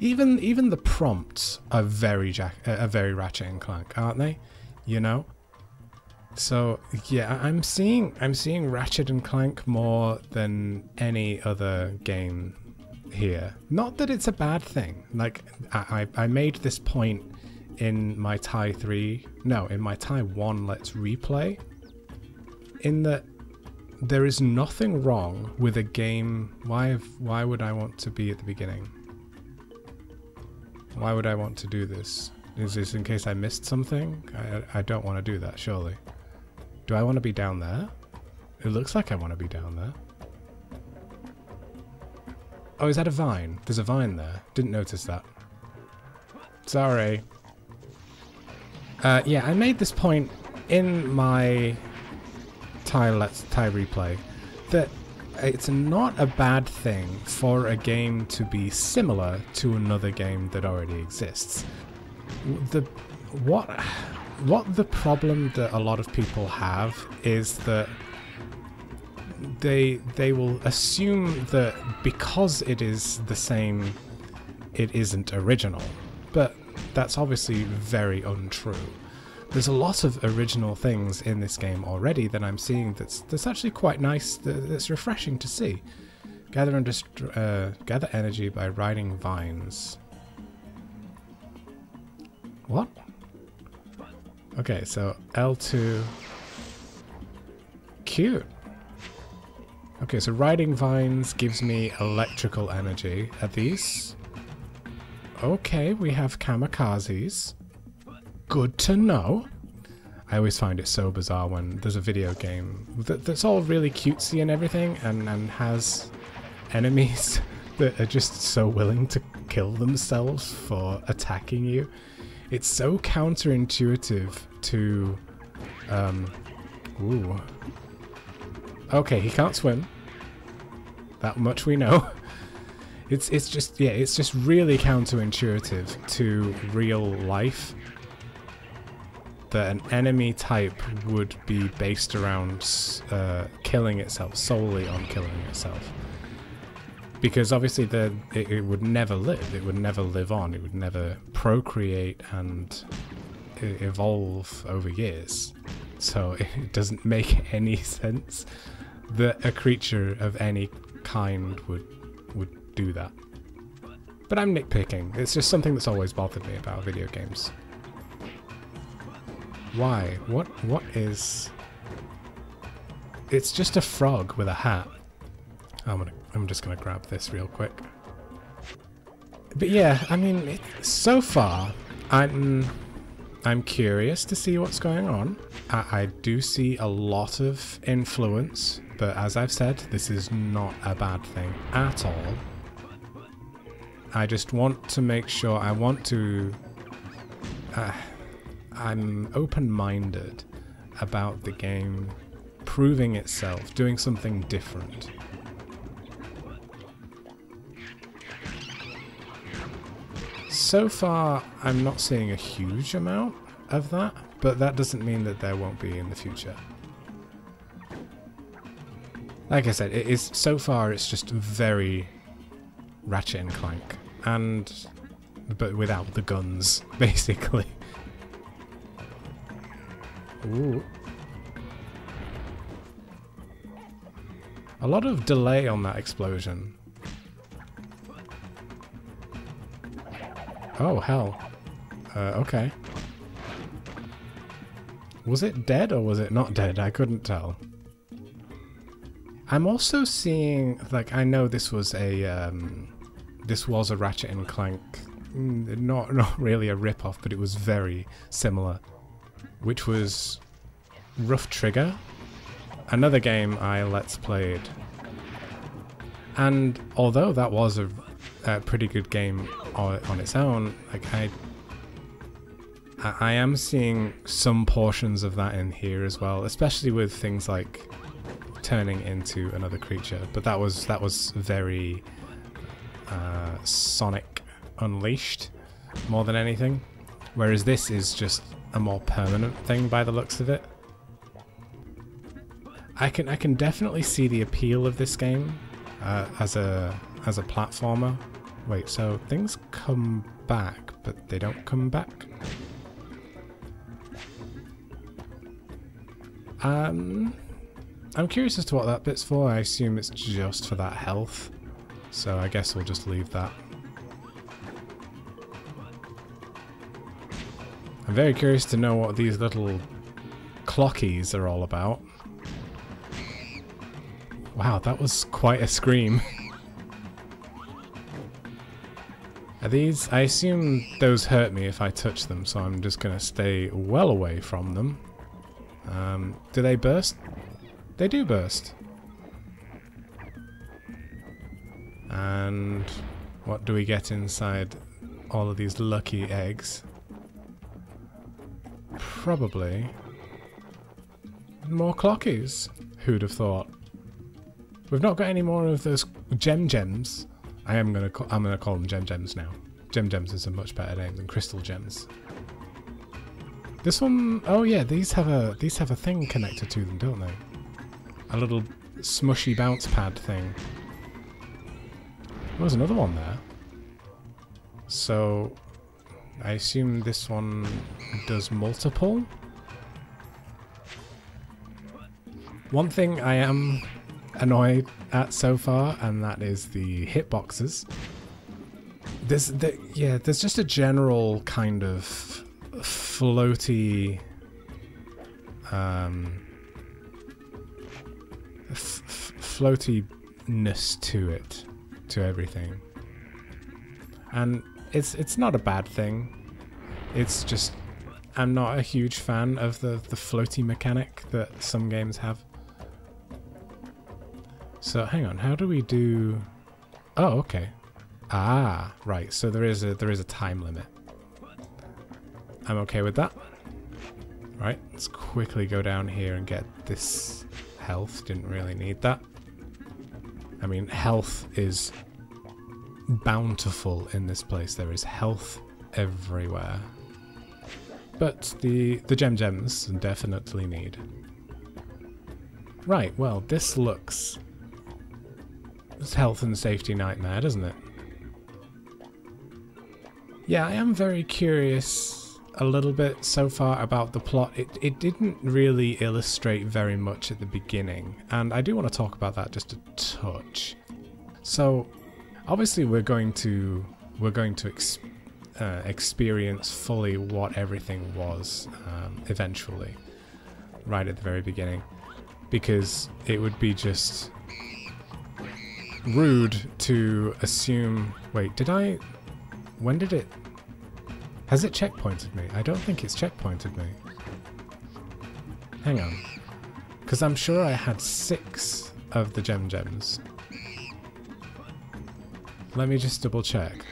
Even the prompts are very Ratchet and Clank, aren't they? You know. So yeah, I'm seeing Ratchet and Clank more than any other game here. Not that it's a bad thing. Like I made this point in my Tai 1 Let's Replay, in that there is nothing wrong with a game. Why would I want to be at the beginning? Why would I want to do this? Is this in case I missed something? I don't want to do that, surely. Do I want to be down there? It looks like I want to be down there. Oh, is that a vine? There's a vine there. Didn't notice that. Sorry. Yeah, I made this point in my Tai Replay that it's not a bad thing for a game to be similar to another game that already exists. What the problem that a lot of people have is that they will assume that because it is the same, it isn't original. But that's obviously very untrue. There's a lot of original things in this game already that I'm seeing that's actually quite nice, that's refreshing to see. Gather energy by riding vines. What? Okay, so L2. Cute. Okay, so riding vines gives me electrical energy. Are these? Okay, we have kamikazes. Good to know. I always find it so bizarre when there's a video game that's all really cutesy and everything and has enemies that are just so willing to kill themselves for attacking you. It's so counterintuitive to... Ooh. Okay, he can't swim. That much we know. It's just really counterintuitive to real life that an enemy type would be based around killing itself, solely on killing itself. Because obviously it would never live, it would never live on, it would never procreate and evolve over years. So it doesn't make any sense that a creature of any kind would do that. But I'm nitpicking, it's just something that's always bothered me about video games. Why? What is... It's just a frog with a hat. I'm just gonna grab this real quick. But yeah, I mean, so far, I'm curious to see what's going on. I do see a lot of influence, but as I've said, this is not a bad thing at all. I just want to make sure, I'm open-minded about the game proving itself, doing something different. So far, I'm not seeing a huge amount of that, but that doesn't mean that there won't be in the future. Like I said, so far it's just very Ratchet and Clank, but without the guns, basically. Ooh. A lot of delay on that explosion. Oh, hell. Okay. Was it dead or was it not dead? I couldn't tell. I'm also seeing, like, I know this was a Ratchet and Clank, not really a rip-off, but it was very similar, which was Rough Trigger, another game I Let's Played. And although that was a pretty good game on its own, like I am seeing some portions of that in here as well, especially with things like turning into another creature. But that was very Sonic Unleashed more than anything, whereas this is just a more permanent thing by the looks of it. I can definitely see the appeal of this game as a platformer, Wait, so things come back, but they don't come back? I'm curious as to what that bit's for. I assume it's just for that health. So I guess we'll just leave that. I'm very curious to know what these little clockies are all about. Wow, that was quite a scream. Are these... I assume those hurt me if I touch them, so I'm just going to stay well away from them. Do they burst? They do burst. And what do we get inside all of these lucky eggs? Probably more clockies. Who'd have thought? We've not got any more of those gems. I'm gonna call them gems now. Gems is a much better name than crystal gems. This one, oh yeah, these have a thing connected to them, don't they? A little smushy bounce pad thing. There's another one there. So I assume this one does multiple. One thing I am annoyed at so far, and that is the hitboxes. There's just a general kind of floaty floatiness to it, to everything, and it's not a bad thing. It's just I'm not a huge fan of the floaty mechanic that some games have. So hang on, how do we do? Oh, okay. Ah, right. So there is a time limit. I'm okay with that. Right, let's quickly go down here and get this health. Didn't really need that. I mean, health is bountiful in this place. There is health everywhere. But the gems definitely need. Right, well, this looks... It's health and safety nightmare, doesn't it? Yeah, I am very curious a little bit so far about the plot. It didn't really illustrate very much at the beginning, and I do want to talk about that just a touch. So, obviously we're going to experience fully what everything was eventually, right at the very beginning, because it would be just rude to assume... Wait, did I... When did it... Has it checkpointed me? I don't think it's checkpointed me. Hang on. Because I'm sure I had 6 of the gems. Let me just double check.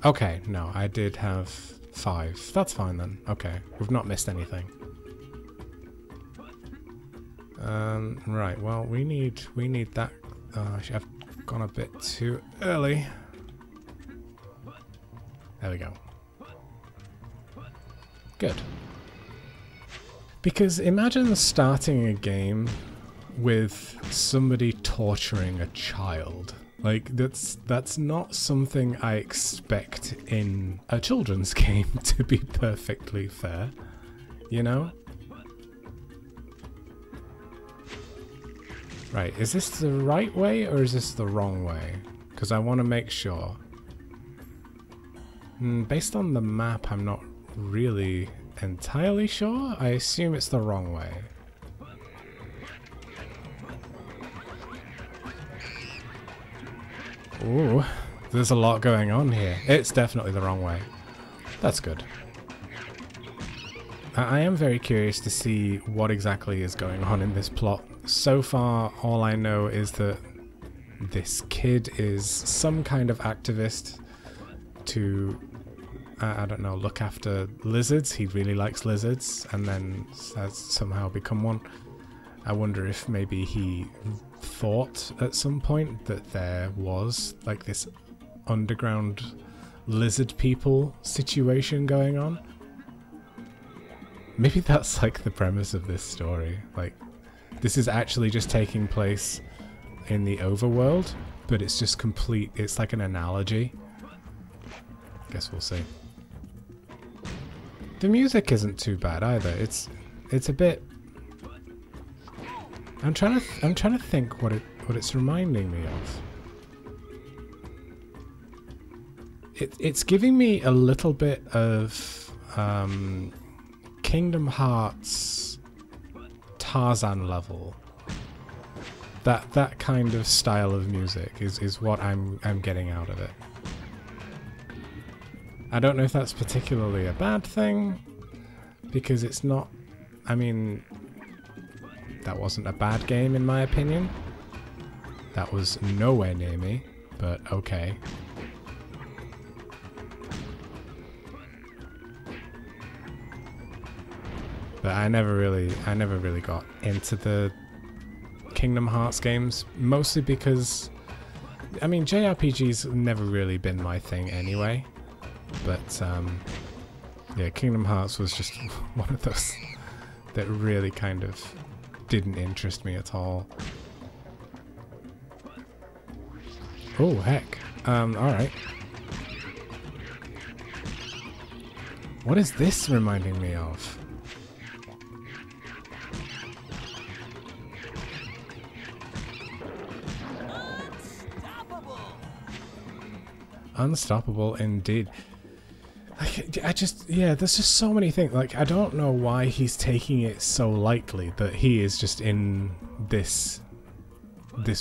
Okay, no, I did have 5. That's fine then. Okay, we've not missed anything. Right, well, we need that. I've gone a bit too early. There we go. Good. Because imagine starting a game with somebody torturing a child. Like, that's not something I expect in a children's game, to be perfectly fair. You know? Right, is this the right way or is this the wrong way? Because I want to make sure. Based on the map, I'm not really entirely sure. I assume it's the wrong way. Ooh, there's a lot going on here. It's definitely the wrong way. That's good. I am very curious to see what exactly is going on in this plot. So far, all I know is that this kid is some kind of activist to, I don't know, look after lizards. He really likes lizards and then has somehow become one. I wonder if maybe he thought at some point that there was like this underground lizard people situation going on. Maybe that's like the premise of this story. Like, this is actually just taking place in the overworld, but it's just complete. It's like an analogy. Guess we'll see. The music isn't too bad either. It's a bit. I'm trying to think what it's reminding me of. It's giving me a little bit of Kingdom Hearts Tarzan level. That kind of style of music is what I'm getting out of it. I don't know if that's particularly a bad thing, because it's not. I mean, that wasn't a bad game in my opinion. That was nowhere near me, but okay. But I never really got into the Kingdom Hearts games, mostly because, I mean, JRPGs have never really been my thing anyway. But yeah, Kingdom Hearts was just one of those that really kind of didn't interest me at all. Oh heck! All right. What is this reminding me of? Unstoppable indeed. I just, yeah, there's just so many things. Like, I don't know why he's taking it so lightly that he is just in this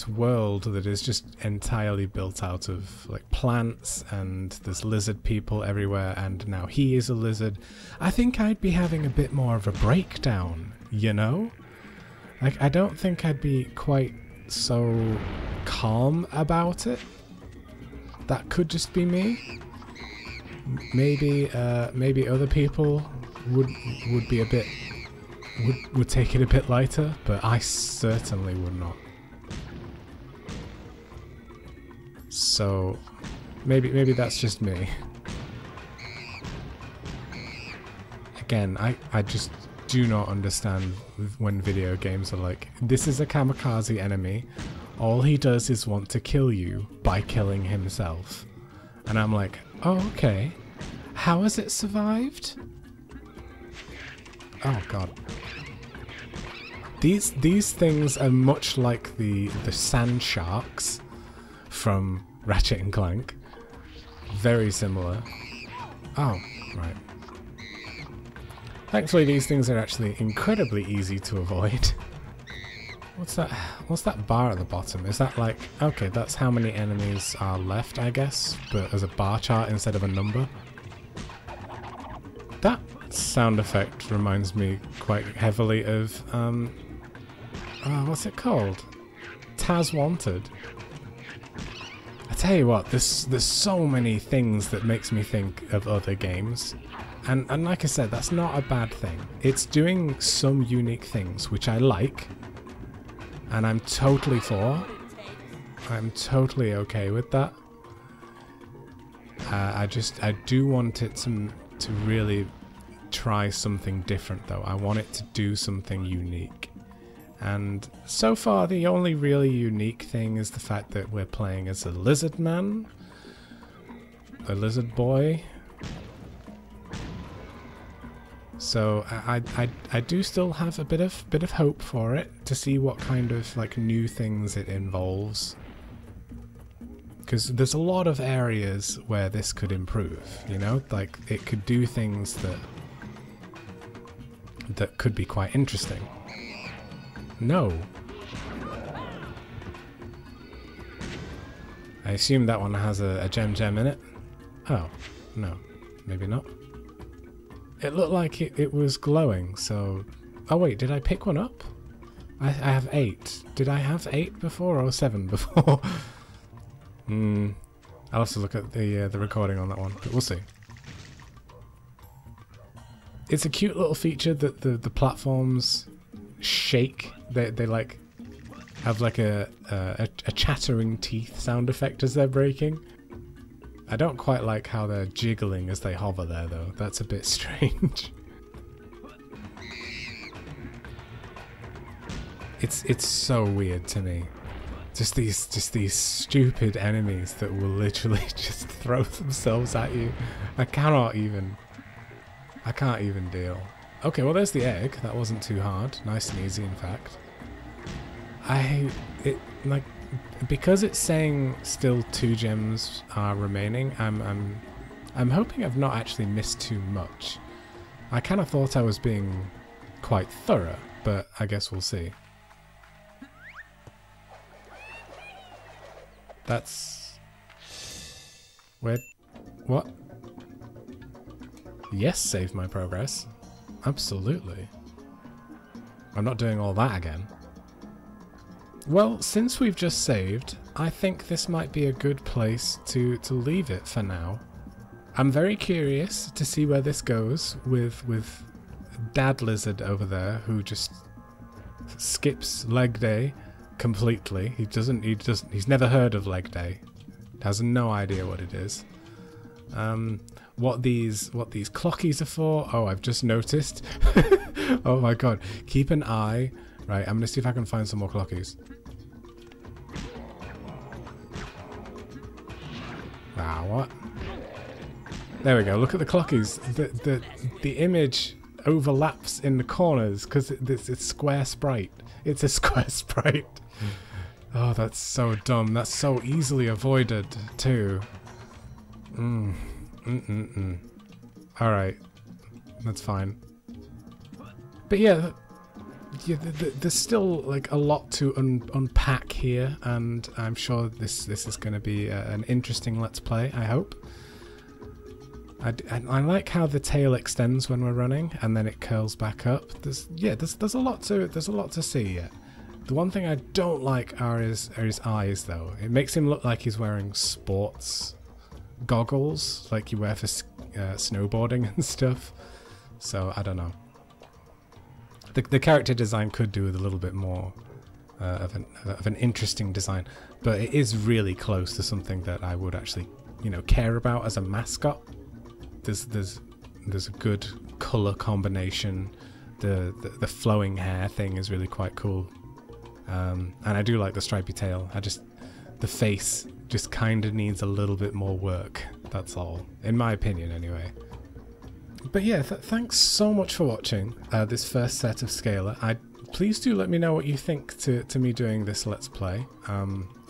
world that is just entirely built out of like plants, and there's lizard people everywhere, and now he is a lizard. I think I'd be having a bit more of a breakdown, you know? Like, I don't think I'd be quite so calm about it. That could just be me. Maybe maybe other people would be a bit would take it a bit lighter, but I certainly would not. So maybe that's just me. Again, I just do not understand when video games are like, this is a kamikaze enemy. All he does is want to kill you by killing himself. And I'm like, oh, okay. How has it survived? Oh god. These things are much like the sand sharks from Ratchet and Clank. Very similar. Oh, right. Thankfully these things are actually incredibly easy to avoid. What's that? What's that bar at the bottom? Is that like, okay, that's how many enemies are left, I guess, but as a bar chart instead of a number? That sound effect reminds me quite heavily of, what's it called? Taz Wanted. I tell you what, there's so many things that makes me think of other games. And like I said, that's not a bad thing. It's doing some unique things, which I like. And I'm totally for. I'm totally okay with that. I do want it to really try something different though. I want it to do something unique. And so far the only really unique thing is the fact that we're playing as a lizard man. A lizard boy. So I do still have a bit of hope for it, to see what kind of like new things it involves, because there's a lot of areas where this could improve, you know, like it could do things that could be quite interesting. No. I assume that one has a gem in it. Oh, no, maybe not. It looked like it was glowing, so... Oh wait, did I pick one up? I have 8. Did I have 8 before or 7 before? I'll have to look at the recording on that one, but we'll see. It's a cute little feature that the platforms shake. They like have like a chattering teeth sound effect as they're breaking. I don't quite like how they're jiggling as they hover there though. That's a bit strange. It's so weird to me. Just these stupid enemies that will literally just throw themselves at you. I can't even deal. Okay, well there's the egg. That wasn't too hard. Nice and easy, in fact. Because it's saying still 2 gems are remaining, I'm hoping I've not actually missed too much. I kind of thought I was being quite thorough, but I guess we'll see. That's... Where... What? Yes, save my progress. Absolutely. I'm not doing all that again. Well, since we've just saved, I think this might be a good place to leave it for now. I'm very curious to see where this goes with Dad Lizard over there, who just skips leg day completely. He's never heard of leg day. Has no idea what it is. What these clockies are for? Oh, I've just noticed. Oh my god. Keep an eye. Right, I'm gonna see if I can find some more clockies. Ah, what? There we go. Look at the clockies. The image overlaps in the corners because it's square sprite. It's a square sprite. Oh, that's so dumb. That's so easily avoided too. Alright. That's fine. But yeah, there's still like a lot to unpack here, and I'm sure this is going to be an interesting Let's Play, I hope. I like how the tail extends when we're running, and then it curls back up. There's a lot to see yet. The one thing I don't like are his eyes, though. It makes him look like he's wearing sports goggles, like you wear for snowboarding and stuff. So I don't know. The character design could do with a little bit more of an interesting design, but it is really close to something that I would actually, care about as a mascot. There's a good color combination. The flowing hair thing is really quite cool, and I do like the stripy tail. The face just kind of needs a little bit more work. That's all, in my opinion, anyway. But yeah, thanks so much for watching this first set of Scalar. Please do let me know what you think to me doing this Let's Play.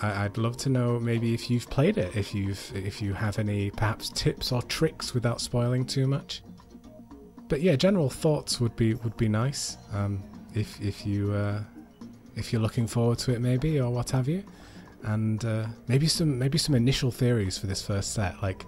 I'd love to know maybe if you've played it, if you have any perhaps tips or tricks without spoiling too much. But yeah, general thoughts would be nice. If you're looking forward to it, maybe, or what have you, and maybe some initial theories for this first set, like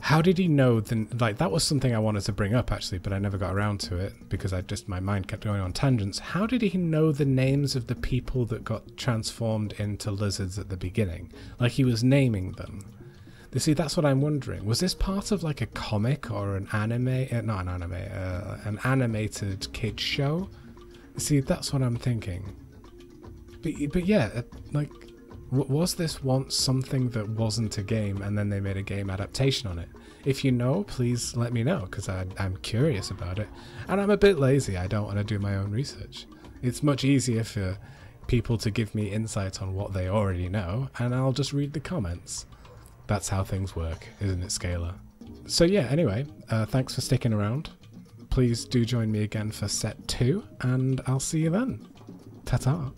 how did he know that was something I wanted to bring up actually, but I never got around to it because my mind kept going on tangents. How did he know the names of the people that got transformed into lizards at the beginning? Like he was naming them. You see, that's what I'm wondering. Was this part of like a comic or an anime? Not an anime, an animated kid show? You see, that's what I'm thinking. But yeah, like, was this once something that wasn't a game and then they made a game adaptation on it? If you know, please let me know, because I'm curious about it. And I'm a bit lazy, I don't want to do my own research. It's much easier for people to give me insight on what they already know, and I'll just read the comments. That's how things work, isn't it, Scalar? So yeah, anyway, thanks for sticking around. Please do join me again for set 2, and I'll see you then. Ta-ta.